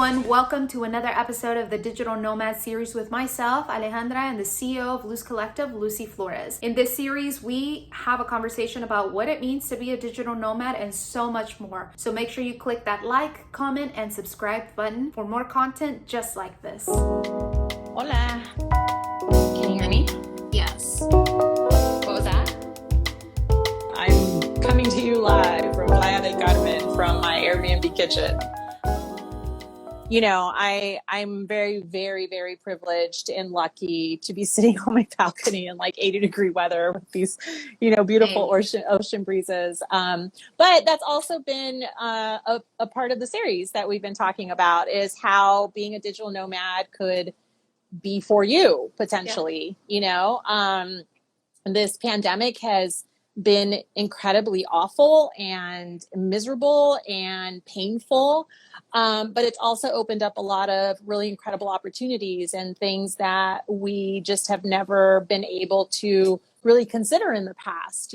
everyone. Welcome to another episode of the Digital Nomad series with myself, Alejandra, and the CEO of Luz Collective, Lucy Flores. In this series, we have a conversation about what it means to be a digital nomad and so much more. So make sure you click that like, comment, and subscribe button for more content just like this. Hola. Can you hear me? Yes. What was that? I'm coming to you live from Playa del Carmen from my Airbnb kitchen. You know, I'm very, very, very privileged and lucky to be sitting on my balcony in like 80-degree weather with these, beautiful ocean breezes. But that's also been a part of the series that we've been talking about is how being a digital nomad could be for you potentially. This pandemic has been incredibly awful and miserable and painful. But it's also opened up a lot of really incredible opportunities and things that we just have never been able to really consider in the past,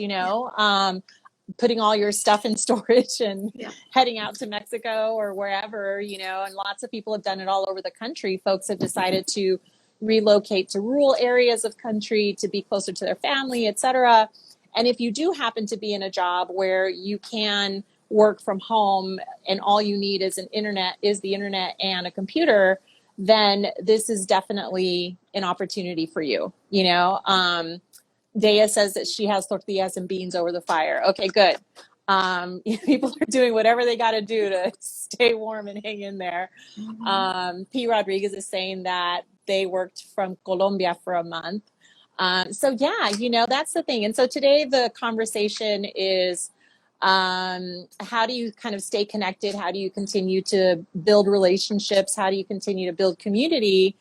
putting all your stuff in storage and heading out to Mexico or wherever, and lots of people have done it all over the country. Folks have decided to relocate to rural areas of country to be closer to their family, et cetera. And if you do happen to be in a job where you can work from home and all you need is the internet and a computer, then this is definitely an opportunity for you. Dea says that she has tortillas and beans over the fire. Okay, good. People are doing whatever they got to do to stay warm and hang in there. P. Rodriguez is saying that they worked from Colombia for a month. That's the thing. And so today the conversation is, how do you kind of stay connected? How do you continue to build relationships? How do you continue to build community,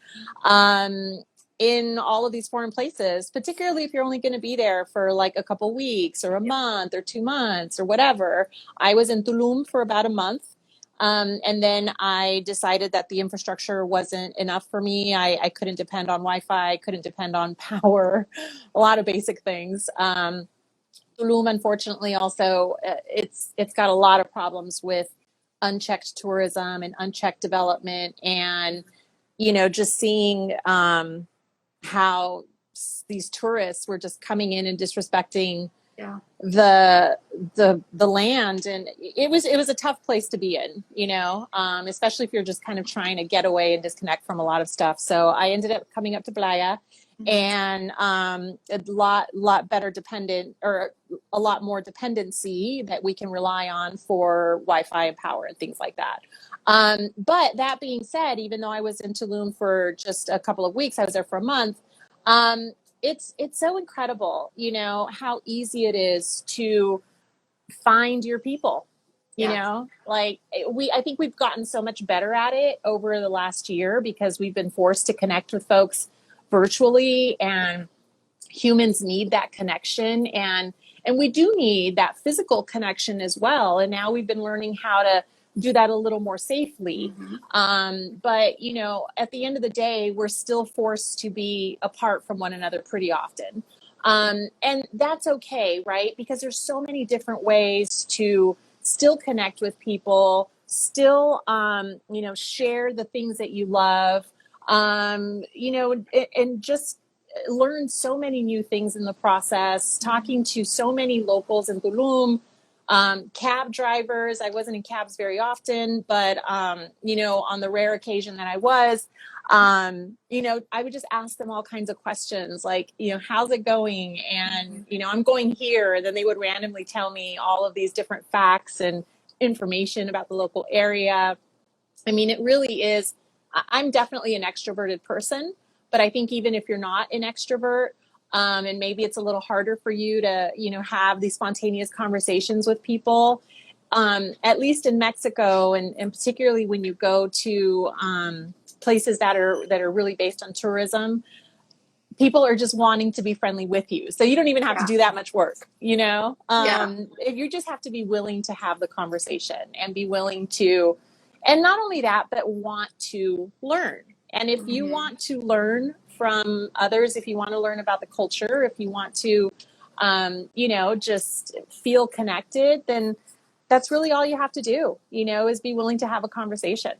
in all of these foreign places, particularly if you're only going to be there for like a couple weeks or a month or 2 months or whatever. I was in Tulum for about a month. And then I decided that the infrastructure wasn't enough for me. I couldn't depend on Wi-Fi, couldn't depend on power, a lot of basic things. Tulum, unfortunately, also, it's got a lot of problems with unchecked tourism and unchecked development. And, just seeing how these tourists were just coming in and disrespecting the land, and it was a tough place to be in, especially if you're just kind of trying to get away and disconnect from a lot of stuff. So I ended up coming up to Playa, and a lot better dependent, or a lot more dependency that we can rely on for Wi-Fi and power and things like that. But that being said, even though I was in Tulum for just a couple of weeks, I was there for a month. It's so incredible, how easy it is to find your people, I think we've gotten so much better at it over the last year because we've been forced to connect with folks virtually, and humans need that connection. And we do need that physical connection as well. And now we've been learning how to do that a little more safely. But, at the end of the day, we're still forced to be apart from one another pretty often. And that's okay, right? Because there's so many different ways to still connect with people, still, share the things that you love, and just learn so many new things in the process, talking to so many locals in Tulum. Cab drivers. I wasn't in cabs very often, but, on the rare occasion that I was, I would just ask them all kinds of questions like, how's it going? And, I'm going here. And then they would randomly tell me all of these different facts and information about the local area. I mean, it really is. I'm definitely an extroverted person, but I think even if you're not an extrovert, and maybe it's a little harder for you to, have these spontaneous conversations with people. At least in Mexico, and particularly when you go to places that are really based on tourism, people are just wanting to be friendly with you. So you don't even have to do that much work, If you just have to be willing to have the conversation and be willing to, and not only that, but want to learn. And if you want to learn from others, if you want to learn about the culture, if you want to, just feel connected, then that's really all you have to do, is be willing to have a conversation.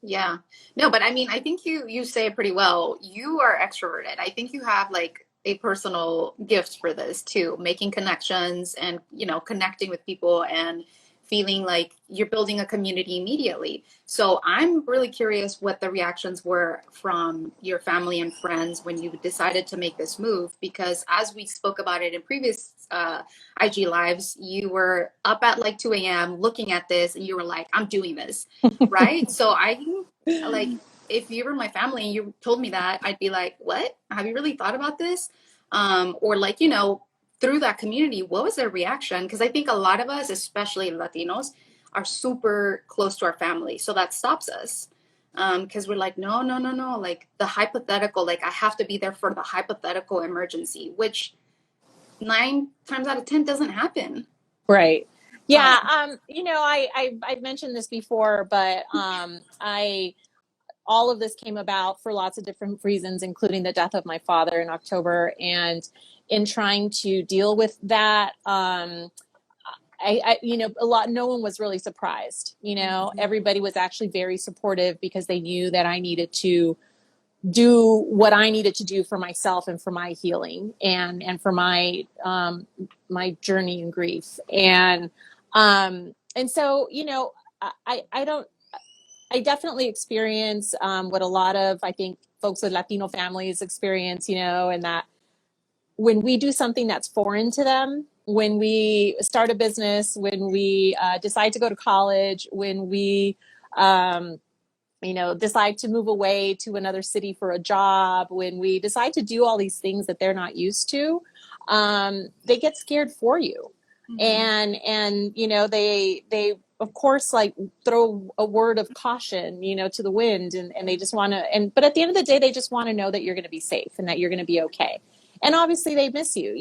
Yeah. No, but I mean, I think you say it pretty well. You are extroverted. I think you have like a personal gift for this too, making connections and, connecting with people and feeling like you're building a community immediately. So I'm really curious what the reactions were from your family and friends when you decided to make this move, because as we spoke about it in previous IG lives, you were up at like 2 a.m. looking at this and you were like, I'm doing this, right? So like, if you were my family and you told me that, I'd be like, what? Have you really thought about this? Or like, through that community, what was their reaction? Because I think a lot of us, especially Latinos, are super close to our family. So that stops us. Because we're like, no, no, no, no. Like the hypothetical, like I have to be there for the hypothetical emergency, which 9 times out of 10 doesn't happen. Right. Yeah. Um, I've mentioned this before, but all of this came about for lots of different reasons, including the death of my father in October. And in trying to deal with that, no one was really surprised. Everybody was actually very supportive because they knew that I needed to do what I needed to do for myself and for my healing and for my journey in grief. And so, I don't, I definitely experience what a lot of, I think, folks with Latino families experience, and that when we do something that's foreign to them, when we start a business, when we decide to go to college, when we, decide to move away to another city for a job, when we decide to do all these things that they're not used to, they get scared for you. mhm. And they of course like throw a word of caution, to the wind, and they just want to, but at the end of the day, they just want to know that you're going to be safe and that you're going to be okay. And obviously they miss you,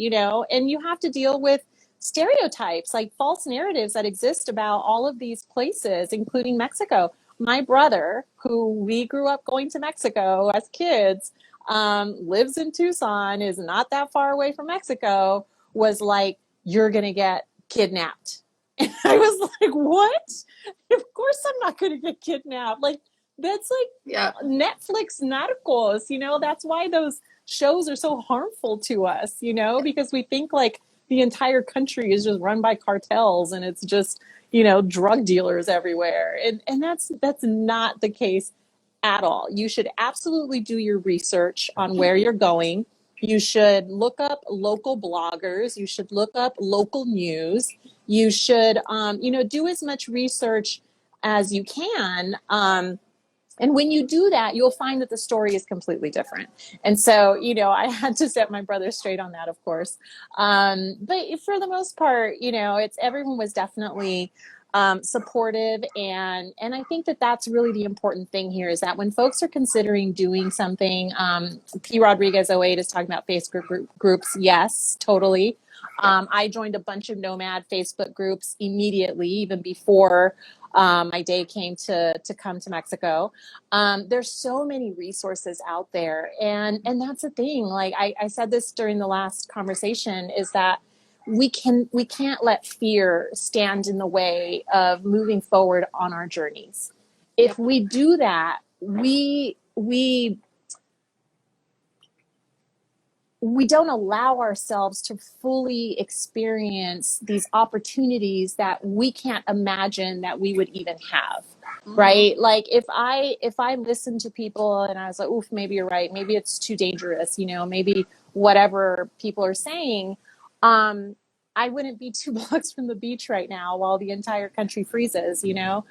and you have to deal with stereotypes, like false narratives that exist about all of these places, including Mexico. My brother, who we grew up going to Mexico as kids, lives in Tucson, is not that far away from Mexico, was like, you're going to get kidnapped. And I was like, what? Of course I'm not going to get kidnapped. Like, that's Yeah. like Netflix narcos, that's why those shows are so harmful to us, because we think like the entire country is just run by cartels and it's just, drug dealers everywhere. And that's not the case at all. You should absolutely do your research on where you're going. You should look up local bloggers. You should look up local news. You should, do as much research as you can. And when you do that, you'll find that the story is completely different. And so, I had to set my brother straight on that, of course. But for the most part, everyone was definitely supportive. And I think that that's really the important thing here, is that when folks are considering doing something, P. Rodriguez '08 is talking about Facebook groups. Yes, totally. Yep. I joined a bunch of Nomad Facebook groups immediately, even before my day came to come to Mexico. There's so many resources out there, and that's the thing. Like I said this during the last conversation, is that we can't let fear stand in the way of moving forward on our journeys. If Yep. we do that, we don't allow ourselves to fully experience these opportunities that we can't imagine that we would even have. Mhm. Right? Like if I listen to people and I was like, oof, maybe you're right, maybe it's too dangerous, maybe whatever people are saying, um I wouldn't be 2 blocks from the beach right now while the entire country freezes. Yeah.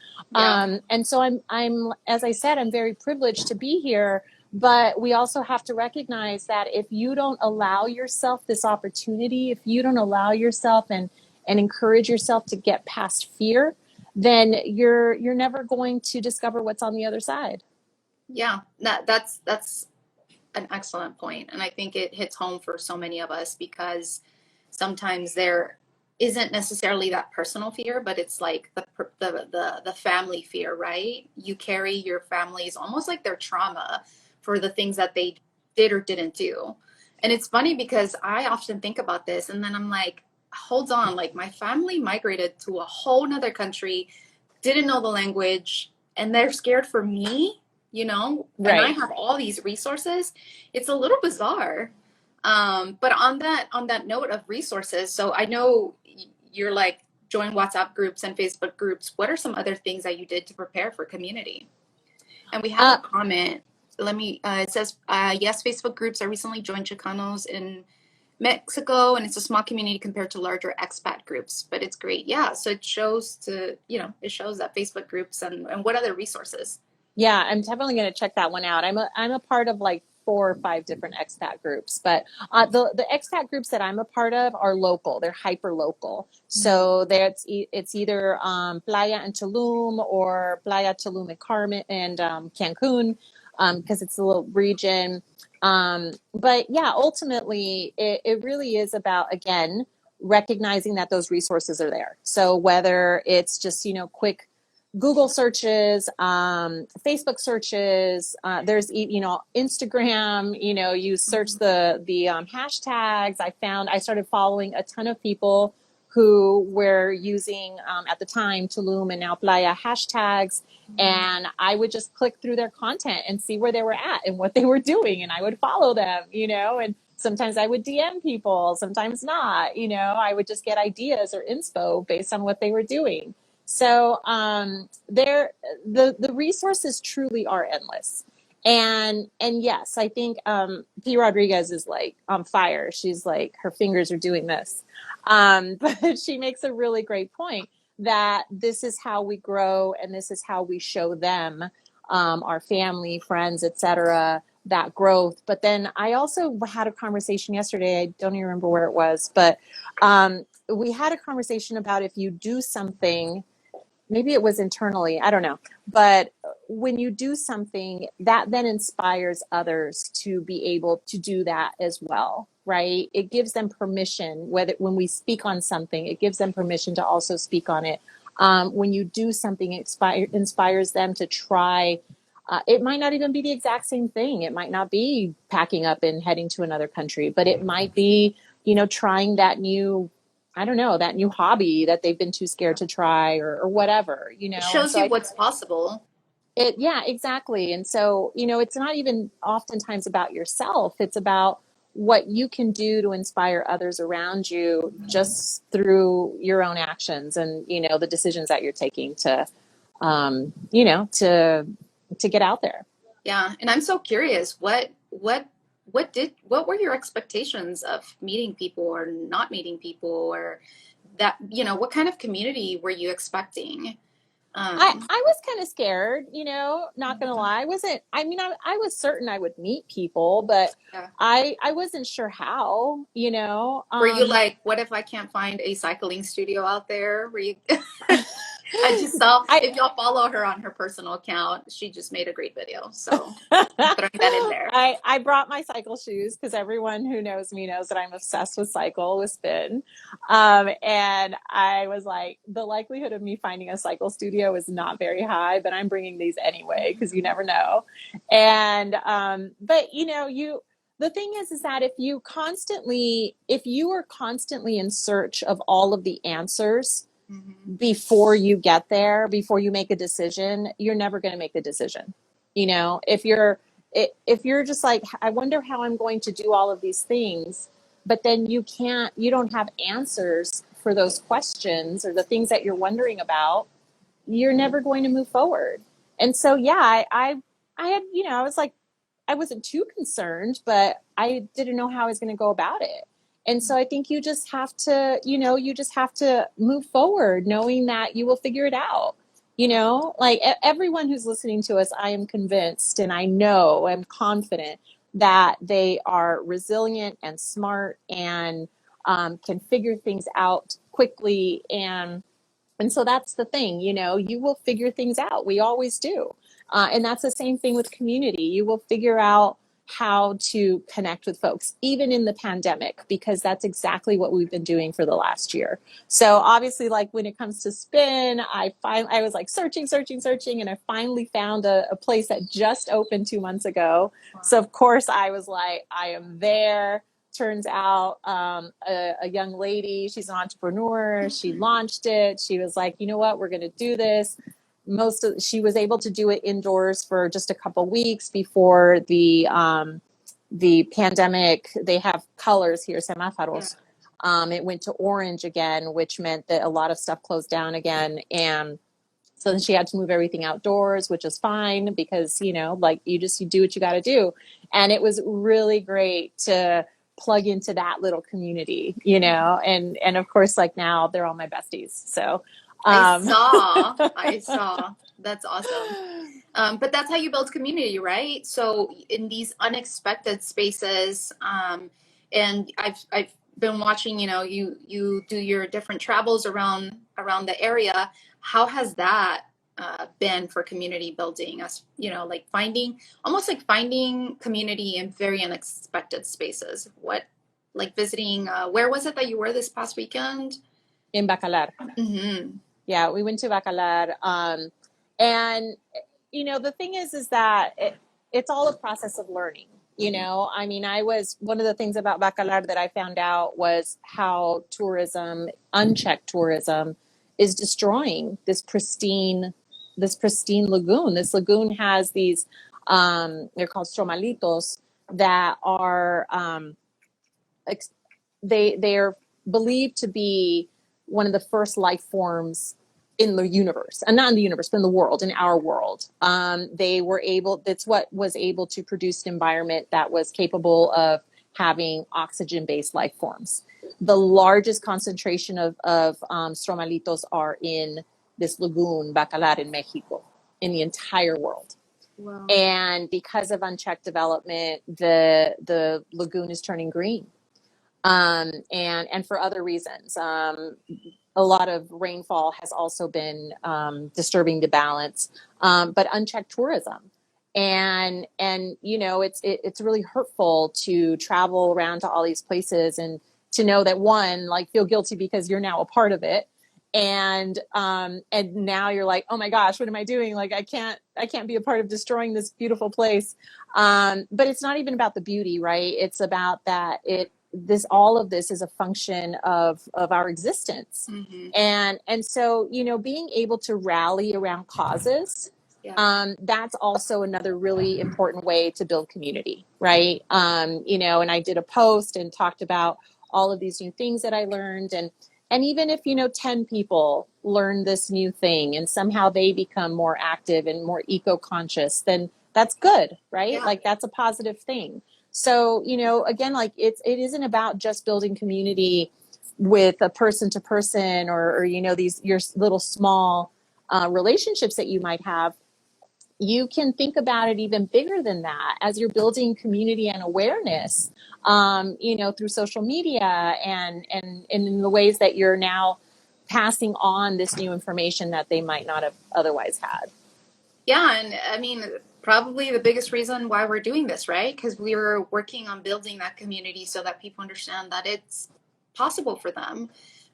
And so I'm as I said, I'm very privileged to be here. But we also have to recognize that if you don't allow yourself this opportunity, if you don't allow yourself and encourage yourself to get past fear, then you're never going to discover what's on the other side. Yeah. That's an excellent point, and I think it hits home for so many of us, because sometimes there isn't necessarily that personal fear, but it's like the family fear, right? You carry your family's almost like their trauma for the things that they did or didn't do. And it's funny because I often think about this and then I'm like, hold on, like my family migrated to a whole nother country, didn't know the language, and they're scared for me, you know, and I Right. have all these resources. It's a little bizarre. But on that note of resources, so I know you're like join WhatsApp groups and Facebook groups. What are some other things that you did to prepare for community? And we have Uh, a comment. Let me, it says, yes, Facebook groups. I recently joined Chicanos in Mexico, and it's a small community compared to larger expat groups, but it's great. Yeah. So it shows it shows that Facebook groups and what other resources. Yeah, I'm definitely going to check that one out. I'm a part of like 4 or 5 different expat groups, but the expat groups that I'm a part of are local. They're hyper local. Mhm. So it's either Playa and Tulum or Playa Tulum and Carmen and Cancun, because it's a little region. But yeah, ultimately it really is about, again, recognizing that those resources are there. So whether it's just, quick Google searches, Facebook searches. There's Instagram. You search the hashtags. I started following a ton of people who were using at the time Tulum and now Playa hashtags, and I would just click through their content and see where they were at and what they were doing, and I would follow them. And sometimes I would DM people, sometimes not. I would just get ideas or inspo based on what they were doing. So the resources truly are endless. And yes, I think P. Rodriguez is like on fire. She's like, her fingers are doing this. But she makes a really great point that this is how we grow and this is how we show them, our family, friends, etc., that growth. But then I also had a conversation yesterday. I don't even remember where it was, but we had a conversation about if you do something, maybe it was internally, I don't know, but when you do something that then inspires others to be able to do that as well, right? It gives them permission. Whether when we speak on something, it gives them permission to also speak on it. When you do something, it inspires them to try. It might not even be the exact same thing. It might not be packing up and heading to another country, but it might be, trying that new, I don't know, that new hobby that they've been too scared to try, or whatever, It And shows so you what's possible. yeah, exactly. And so, it's not even oftentimes about yourself. It's about what you can do to inspire others around you just through your own actions and, the decisions that you're taking to, to get out there. Yeah. And I'm so curious, what were your expectations of meeting people or not meeting people, or that, what kind of community were you expecting? I was kind of scared, not gonna lie. I was certain I would meet people, but Yeah. I wasn't sure how. Were you like, what if I can't find a cycling studio out there? Were you? I just saw, I if y'all follow her on her personal account, she just made a great video. So I'm throwing that in there. I brought my cycle shoes because everyone who knows me knows that I'm obsessed with spin. And I was like, the likelihood of me finding a cycle studio is not very high, but I'm bringing these anyway because you never know. And but the thing is that if you are constantly in search of all of the answers Mm-hmm. before you get there, before you make a decision, you're never going to make the decision. If you're just like, I wonder how I'm going to do all of these things, but then you don't have answers for those questions or the things that you're wondering about, you're never going to move forward. And so, yeah, I had, I was like, I wasn't too concerned, but I didn't know how I was going to go about it. And so I think you just have to move forward knowing that you will figure it out. Like everyone who's listening to us, I am convinced and I'm confident that they are resilient and smart and can figure things out quickly. And so that's the thing, you will figure things out. We always do. And that's the same thing with community. You will figure out how to connect with folks, even in the pandemic, because that's exactly what we've been doing for the last year. So obviously, like when it comes to spin, I was like searching, and I finally found a place that just opened 2 months ago. So of course I was like, I am there. Turns out a young lady, she's an entrepreneur, she launched it. She was like, you know what, we're going to do this. she was able to do it indoors for just a couple weeks before the pandemic. They have colors here, semáforos. It went to orange again, which meant that a lot of stuff closed down again. And so then she had to move everything outdoors, which is fine because, like you do what you got to do. And it was really great to plug into that little community, and of course, like now they're all my besties. So I saw. That's awesome. But that's how you build community, right? So in these unexpected spaces, and I've been watching, you do your different travels around the area. How has that been for community building? As like almost like finding community in very unexpected spaces. Like visiting? Where was it that you were this past weekend? In Bacalar. Mm-hmm. Yeah, we went to Bacalar. And, the thing is that it's all a process of learning. One of the things about Bacalar that I found out was how unchecked tourism, is destroying this pristine lagoon. This lagoon has these, they're called stromalitos, that are, they're believed to be one of the first life forms in the universe, and not in the universe, but in the world, in our world. That's what was able to produce an environment that was capable of having oxygen-based life forms. The largest concentration of stromalitos are in this lagoon, Bacalar, in Mexico, in the entire world. Wow. And because of unchecked development, the lagoon is turning green. And for other reasons. A lot of rainfall has also been disturbing the balance, but unchecked tourism. And it's really hurtful to travel around to all these places and to know that feel guilty because you're now a part of it. And now you're like, oh my gosh, what am I doing? Like, I can't be a part of destroying this beautiful place. But it's not even about the beauty, right? It's about that all of this is a function of our existence. Mm-hmm. And so, being able to rally around causes, that's also another really important way to build community, right? And I did a post and talked about all of these new things that I learned. And even if, 10 people learn this new thing and somehow they become more active and more eco-conscious, then that's good, right? Yeah. Like, that's a positive thing. So, again, like it isn't about just building community with a person to person or these, your little small relationships that you might have. You can think about it even bigger than that as you're building community and awareness, through social media and in the ways that you're now passing on this new information that they might not have otherwise had. Yeah, and I mean, probably the biggest reason why we're doing this, right? Because we were working on building that community so that people understand that it's possible for them,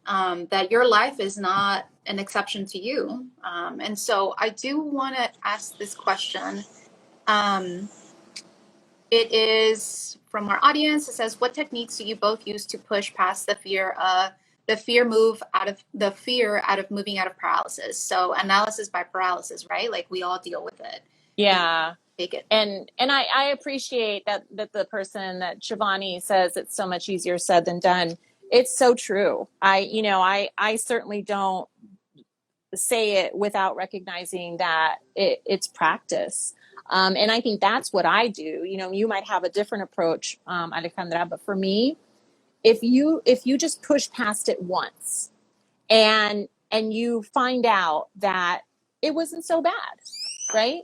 that your life is not an exception to you. And so I do want to ask this question. It is from our audience. It says, what techniques do you both use to push past the fear out of moving out of paralysis? So analysis by paralysis, right? Like, we all deal with it. Yeah. Take it. And I appreciate that the person that Shivani says it's so much easier said than done. It's so true. I certainly don't say it without recognizing that it's practice. And I think that's what I do. You might have a different approach, Alejandra, but for me, if you just push past it once and you find out that it wasn't so bad, right?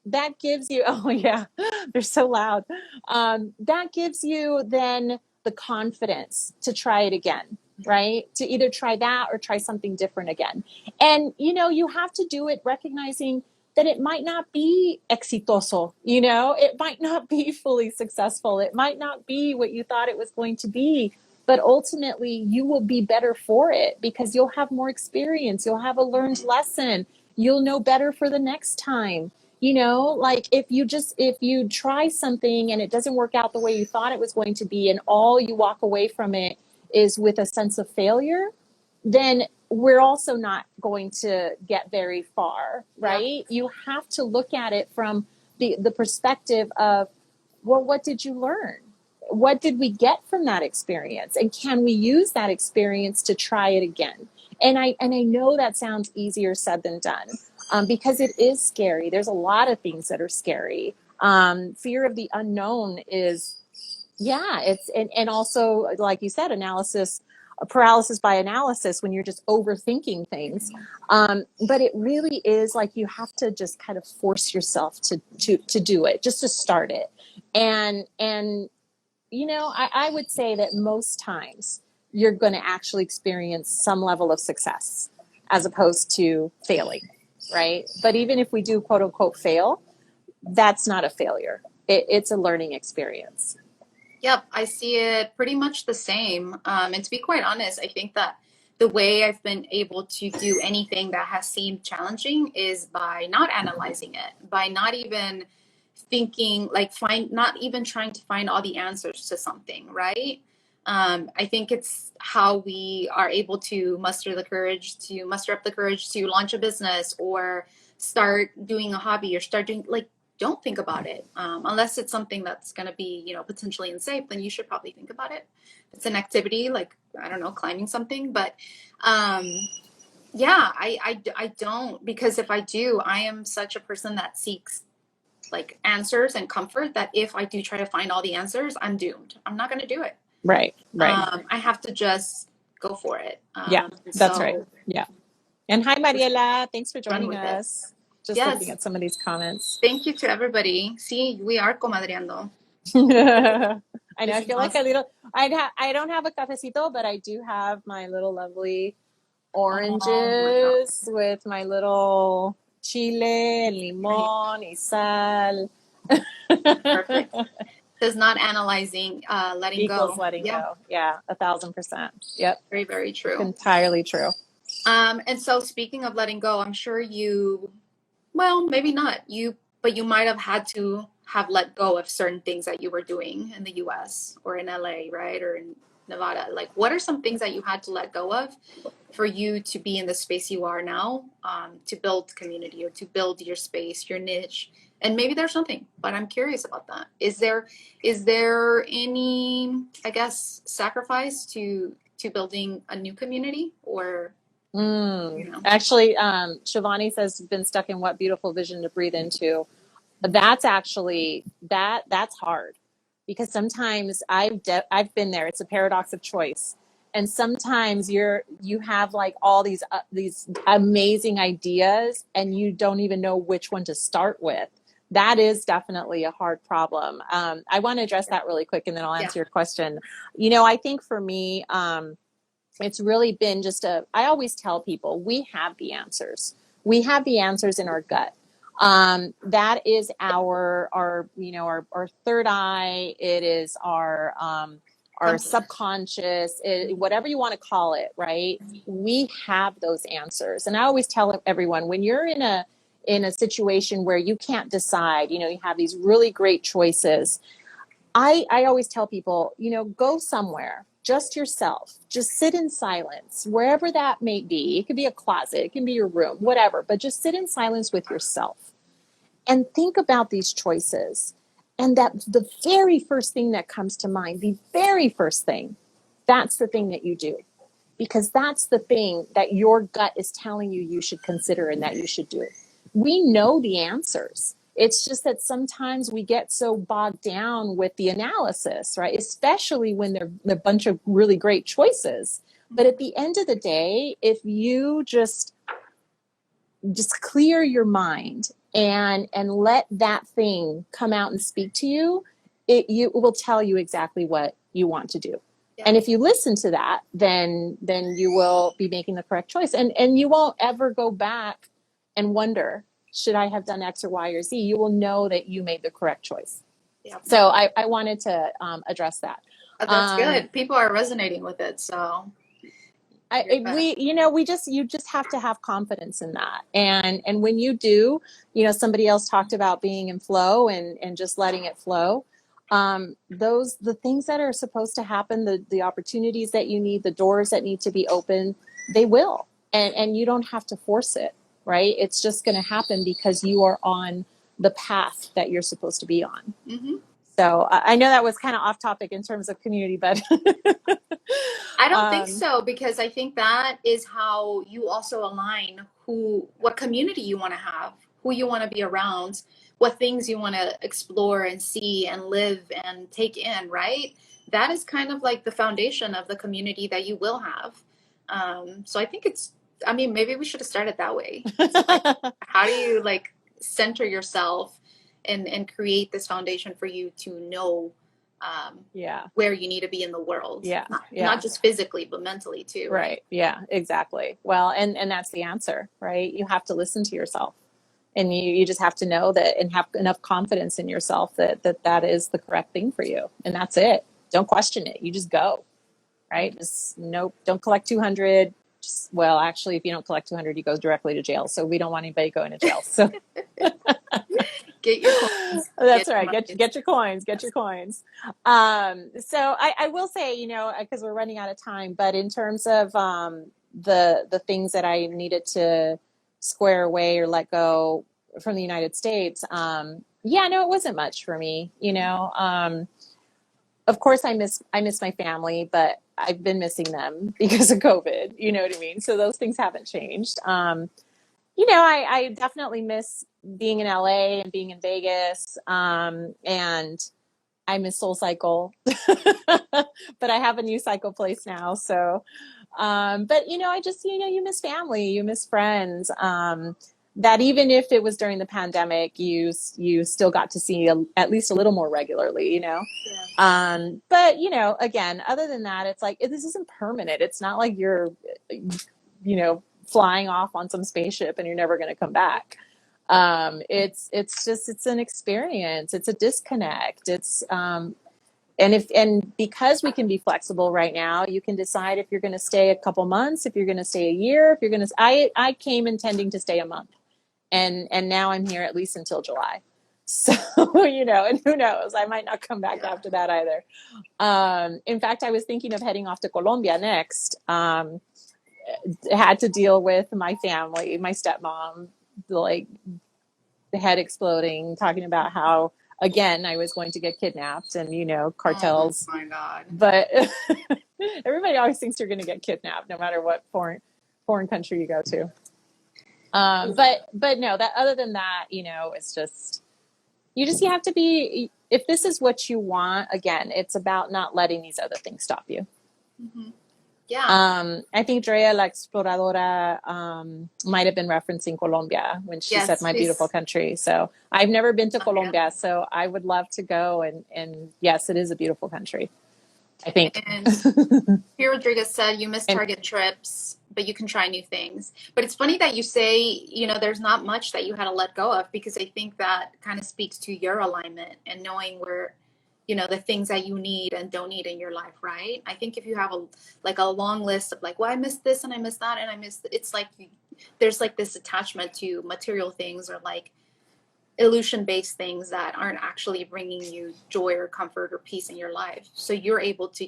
That gives you, oh yeah, they're so loud. That gives you then the confidence to try it again, right? To either try that or try something different again. And, you have to do it recognizing that it might not be exitoso, it might not be fully successful. It might not be what you thought it was going to be, but ultimately you will be better for it because you'll have more experience. You'll have a learned lesson. You'll know better for the next time. Like if you try something and it doesn't work out the way you thought it was going to be, and all you walk away from it is with a sense of failure, then we're also not going to get very far, right? Yeah. You have to look at it from the perspective of, well, what did you learn? What did we get from that experience? And can we use that experience to try it again? And I know that sounds easier said than done, because it is scary. There's a lot of things that are scary. Fear of the unknown is, yeah, it's, and also, like you said, paralysis by analysis, when you're just overthinking things. But it really is like, you have to just kind of force yourself to do it, just to start it. And I would say that most times you're going to actually experience some level of success as opposed to failing, right? But even if we do quote unquote fail, that's not a failure. It's a learning experience. Yep, I see it pretty much the same. And to be quite honest, I think that the way I've been able to do anything that has seemed challenging is by not analyzing it, by not even thinking, like, not even trying to find all the answers to something, right? I think it's how we are able to muster up the courage to launch a business or start doing a hobby or start doing, like, don't think about it. Unless it's something that's going to be, potentially unsafe, then you should probably think about it. It's an activity, like, I don't know, climbing something. But yeah, I don't, because if I do, I am such a person that seeks like answers and comfort, that if I do try to find all the answers, I'm doomed. I'm not going to do it. Right. I have to just go for it. Yeah, that's right. Yeah. And hi, Mariela. Thanks for Run joining with it. us. Just looking Yes. at some of these comments. Thank you to everybody. See, we are comadreando. I know. I feel like I don't have a cafecito, but I do have my little lovely oranges with my little chile, limon, y sal. Perfect. Does not analyzing, letting Equals go. letting go. Yeah, 1,000%. Yep. Very, very true. Entirely true. And so speaking of letting go, I'm sure well, maybe not you, but you might have had to have let go of certain things that you were doing in the US or in LA, right? Or in Nevada. Like, what are some things that you had to let go of for you to be in the space you are now, to build community or to build your space, your niche? And maybe there's something, but I'm curious about that. Is there any, I guess, sacrifice to building a new community, or Actually, Shivani says, been stuck in what beautiful vision to breathe into. That's actually, that's hard, because sometimes I've been there. It's a paradox of choice. And sometimes you have like all these amazing ideas and you don't even know which one to start with. That is definitely a hard problem. I want to address that really quick and then I'll answer your question. I think for me, it's really been I always tell people, we have the answers. We have the answers in our gut. That is our third eye. It is our subconscious, whatever you want to call it, right? We have those answers. And I always tell everyone, when you're in a situation where you can't decide, you have these really great choices, I always tell people, go somewhere, just yourself, just sit in silence, wherever that may be. It could be a closet, it can be your room, whatever, but just sit in silence with yourself and think about these choices. And that the very first thing that comes to mind, the very first thing, that's the thing that you do, because that's the thing that your gut is telling you should consider and that you should do. We know the answers. It's just that sometimes we get so bogged down with the analysis, right? Especially when there are a bunch of really great choices. But at the end of the day, if you just clear your mind and let that thing come out and speak to you, it will tell you exactly what you want to do. Yeah. And if you listen to that, then you will be making the correct choice. And you won't ever go back and wonder, should I have done X or Y or Z? You will know that you made the correct choice. Yeah. So I wanted to address that. That's good. People are resonating with it. So you just have to have confidence in that. And when you do, somebody else talked about being in flow and just letting it flow. The things that are supposed to happen, the opportunities that you need, the doors that need to be open, they will. and you don't have to force it, right? It's just going to happen because you are on the path that you're supposed to be on. Mm-hmm. So I know that was kind of off topic in terms of community, but I don't think so, because I think that is how you also align what community you want to have, who you want to be around, what things you want to explore and see and live and take in, right? That is kind of like the foundation of the community that you will have. So I think I mean, maybe we should have started that way. So like, how do you like center yourself and create this foundation for you to know where you need to be in the world. Not just physically, but mentally too. Right. Yeah, exactly. Well, and that's the answer, right? You have to listen to yourself, and you just have to know that and have enough confidence in yourself that is the correct thing for you. And that's it. Don't question it. You just go, right? Just nope. Don't collect 200. Well, actually, if you don't collect 200, you go directly to jail. So we don't want anybody going to jail. So get your coins. That's right. Get your coins. Get your coins. So I will say, because we're running out of time, but in terms of the things that I needed to square away or let go from the United States, no, it wasn't much for me. Of course, I miss my family, but I've been missing them because of COVID. You know what I mean? So those things haven't changed. I definitely miss being in LA and being in Vegas. And I miss Soul Cycle, but I have a new cycle place now. So, but I just, you miss family, you miss friends, that even if it was during the pandemic, you still got to see at least a little more regularly, Yeah. But again, other than that, it's like, this isn't permanent. It's not like you're, flying off on some spaceship and you're never going to come back. It's an experience. It's a disconnect. And because we can be flexible right now, you can decide if you're going to stay a couple months, if you're going to stay a year, I came intending to stay a month, and now I'm here at least until July. So, and who knows, I might not come back after that either. In fact, I was thinking of heading off to Colombia next. Had to deal with my family, my stepmom, like the head exploding, talking about how, again, I was going to get kidnapped and, cartels. Oh my God. But everybody always thinks you're going to get kidnapped no matter what foreign country you go to. But no, that other than that, it's just, you have to be, if this is what you want, again, it's about not letting these other things stop you. Mm-hmm. Yeah. I think Drea La Exploradora might have been referencing Colombia when she said my beautiful country. So I've never been to Colombia, so I would love to go. And yes, it is a beautiful country, I think. And P. Rodriguez said you miss Target trips, but you can try new things. But it's funny that you say, there's not much that you had to let go of, because I think that kind of speaks to your alignment and knowing where, the things that you need and don't need in your life, right? I think if you have a long list of like, well, I miss this and I miss that and I miss, it's like there's like this attachment to material things or like illusion-based things that aren't actually bringing you joy or comfort or peace in your life. So you're able to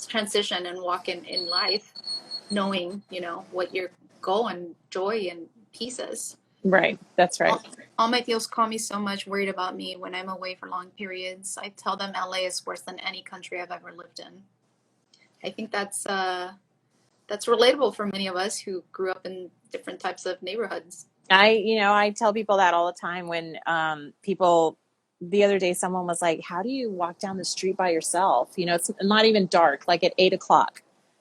transition and walk in life knowing, what your goal and joy and peace is. Right. That's right. All my tíos call me so much, worried about me when I'm away for long periods. I tell them LA is worse than any country I've ever lived in. I think that's relatable for many of us who grew up in different types of neighborhoods. I tell people that all the time when people, the other day, someone was like, how do you walk down the street by yourself? It's not even dark, like at 8:00.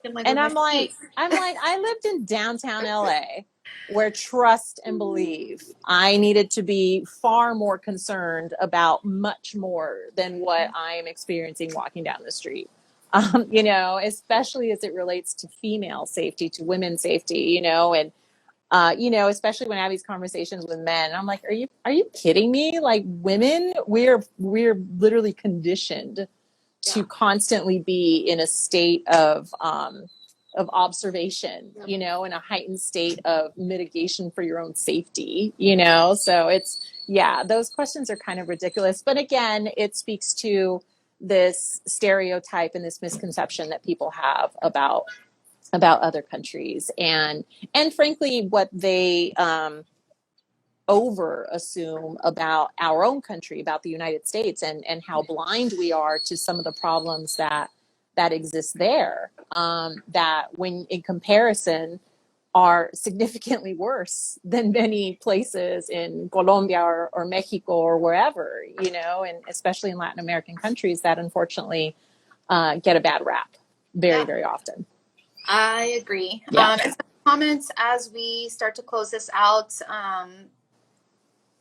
And I'm like, I lived in downtown LA where trust and believe I needed to be far more concerned about much more than what I'm experiencing walking down the street. Especially as it relates to female safety, to women's safety, and especially when I have these conversations with men, I'm like, are you kidding me? Like, women, we're literally conditioned to constantly be in a state of observation, in a heightened state of mitigation for your own safety, so those questions are kind of ridiculous. But again, it speaks to this stereotype and this misconception that people have about about other countries, and frankly what they over assume about our own country, about the United States, and how blind we are to some of the problems that exist there, that when in comparison are significantly worse than many places in Colombia or Mexico or wherever, you know, and especially in Latin American countries that unfortunately get a bad rap very, Yeah, very often. I agree. Yeah. And some comments as we start to close this out.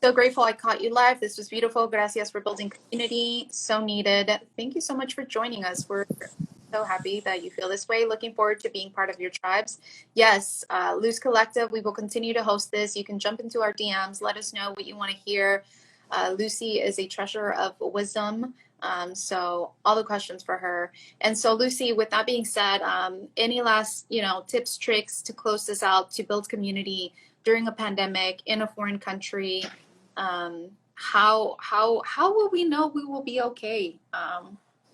So grateful I caught you live. This was beautiful. Gracias for building community. So needed. Thank you so much for joining us. We're so happy that you feel this way. Looking forward to being part of your tribes. Yes, Luz Collective, we will continue to host this. You can jump into our DMs. Let us know what you want to hear. Lucy is a treasure of wisdom. So all the questions for her. And so Lucy, with that being said, any last, tips, tricks to close this out, to build community during a pandemic in a foreign country? How will we know we will be okay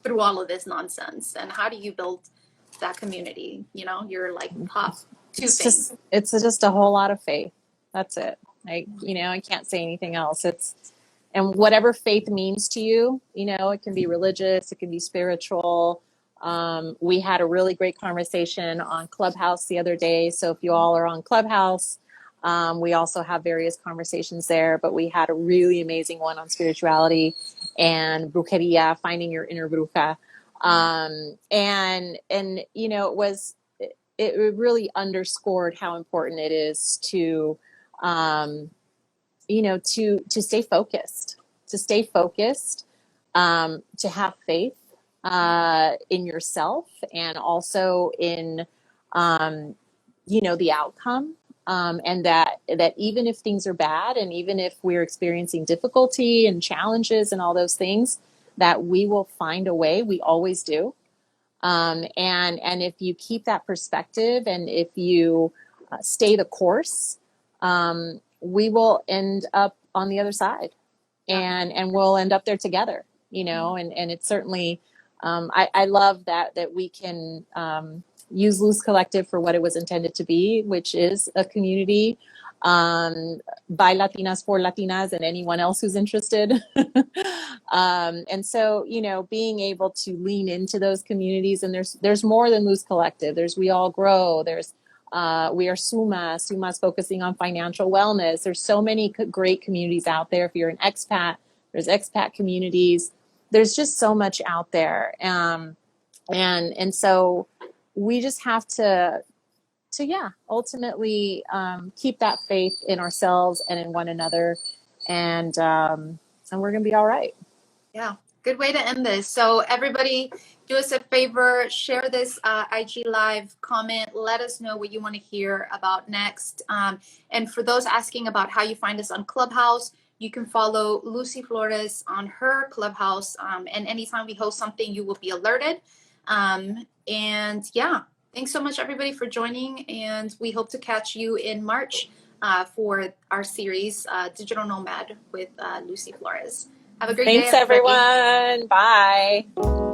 through all of this nonsense? And how do you build that community? You're like top two things. It's just a whole lot of faith. That's it. I can't say anything else. And whatever faith means to you, it can be religious, it can be spiritual. We had a really great conversation on Clubhouse the other day. So if you all are on Clubhouse, we also have various conversations there, but we had a really amazing one on spirituality and brujeria, finding your inner bruja. It really underscored how important it is to, to stay focused, to have faith in yourself, and also in, the outcome. And that even if things are bad, and even if we're experiencing difficulty and challenges and all those things, that we will find a way. We always do. And if you keep that perspective, and if you stay the course, we will end up on the other side, and we'll end up there together, and it's certainly, I love that we can use Luz Collective for what it was intended to be, which is a community by Latinas for Latinas and anyone else who's interested. And so, being able to lean into those communities, and there's more than Luz Collective. There's We All Grow. There's we are Suma's focusing on financial wellness. There's so many great communities out there. If you're an expat, there's expat communities. There's just so much out there. And so we just have to ultimately keep that faith in ourselves and in one another, and we're gonna be all right. Yeah, good way to end this. So everybody, do us a favor, share this IG live, comment, let us know what you want to hear about next. And for those asking about how you find us on Clubhouse, you can follow Lucy Flores on her Clubhouse, and anytime we host something, you will be alerted. And yeah, thanks so much everybody for joining, and we hope to catch you in March for our series Digital Nomad with Lucy Flores. Have a great day, Thanks, everybody. everyone. Bye.